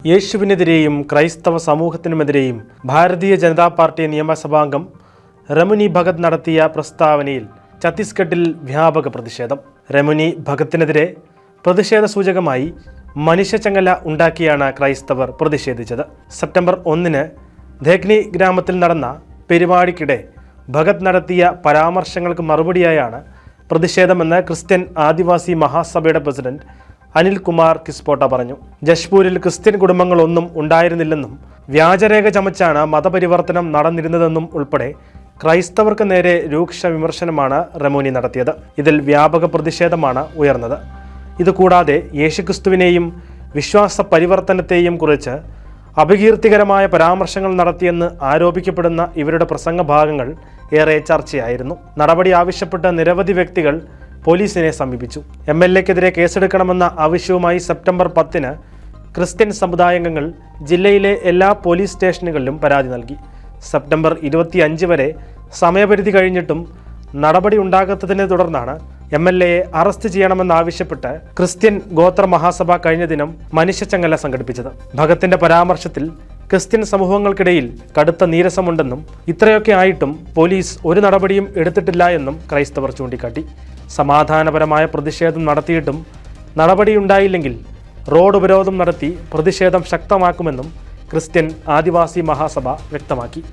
യേശുവിനെതിരെയും ക്രൈസ്തവ സമൂഹത്തിനുമെതിരെയും ഭാരതീയ ജനതാ പാർട്ടി നിയമസഭാംഗം രമുനി ഭഗത് നടത്തിയ പ്രസ്താവനയിൽ ഛത്തീസ്ഗഡിൽ വ്യാപക പ്രതിഷേധം. രമുനി ഭഗത്തിനെതിരെ പ്രതിഷേധ സൂചകമായി മനുഷ്യച്ചങ്ങല ഉണ്ടാക്കിയാണ് ക്രൈസ്തവർ പ്രതിഷേധിച്ചത്. സെപ്റ്റംബർ 1 ധേഗ്നി ഗ്രാമത്തിൽ നടന്ന പരിപാടിക്കിടെ ഭഗത് നടത്തിയ പരാമർശങ്ങൾക്ക് മറുപടിയായാണ് പ്രതിഷേധമെന്ന് ക്രിസ്ത്യൻ ആദിവാസി മഹാസഭയുടെ പ്രസിഡന്റ് അനിൽ കുമാർ കിസ്പോട്ട പറഞ്ഞു. ജഷ്പൂരിൽ ക്രിസ്ത്യൻ കുടുംബങ്ങളൊന്നും ഉണ്ടായിരുന്നില്ലെന്നും വ്യാജരേഖ ചമച്ചാണ് മതപരിവർത്തനം നടന്നിരുന്നതെന്നും ഉൾപ്പെടെ ക്രൈസ്തവർക്ക് നേരെ രൂക്ഷ വിമർശനമാണ് രമുനി നടത്തിയത്. ഇതിൽ വ്യാപക പ്രതിഷേധമാണ് ഉയർന്നത്. ഇതുകൂടാതെ യേശുക്രിസ്തുവിനെയും വിശ്വാസ പരിവർത്തനത്തെയും കുറിച്ച് അപകീർത്തികരമായ പരാമർശങ്ങൾ നടത്തിയെന്ന് ആരോപിക്കപ്പെടുന്ന ഇവരുടെ പ്രസംഗ ഭാഗങ്ങൾ ഏറെ ചർച്ചയായിരുന്നു. നടപടി ആവശ്യപ്പെട്ട നിരവധി വ്യക്തികൾ പോലീസിനെ സമീപിച്ചു. MLAക്കെതിരെ കേസെടുക്കണമെന്ന ആവശ്യവുമായി സെപ്റ്റംബർ 10 ക്രിസ്ത്യൻ സമുദായാംഗങ്ങൾ ജില്ലയിലെ എല്ലാ പോലീസ് സ്റ്റേഷനുകളിലും പരാതി നൽകി. സെപ്റ്റംബർ 25 വരെ സമയപരിധി കഴിഞ്ഞിട്ടും നടപടി ഉണ്ടാകാത്തതിനെ തുടർന്നാണ് MLAയെ അറസ്റ്റ് ചെയ്യണമെന്നാവശ്യപ്പെട്ട് ക്രിസ്ത്യൻ ഗോത്ര മഹാസഭ കഴിഞ്ഞ ദിനം മനുഷ്യച്ചങ്ങല സംഘടിപ്പിച്ചത്. ഭഗത്തിന്റെ പരാമർശത്തിൽ ക്രിസ്ത്യൻ സമൂഹങ്ങൾക്കിടയിൽ കടുത്ത നീരസമുണ്ടെന്നും ഇത്രയൊക്കെ ആയിട്ടും പോലീസ് ഒരു നടപടിയും എടുത്തിട്ടില്ല എന്നും ക്രൈസ്തവർ ചൂണ്ടിക്കാട്ടി. സമാധാനപരമായ പ്രതിഷേധം നടത്തിയിട്ടും നടപടിയുണ്ടായില്ലെങ്കിൽ റോഡ് ഉപരോധം നടത്തി പ്രതിഷേധം ശക്തമാക്കുമെന്നും ക്രിസ്ത്യൻ ആദിവാസി മഹാസഭ വ്യക്തമാക്കി.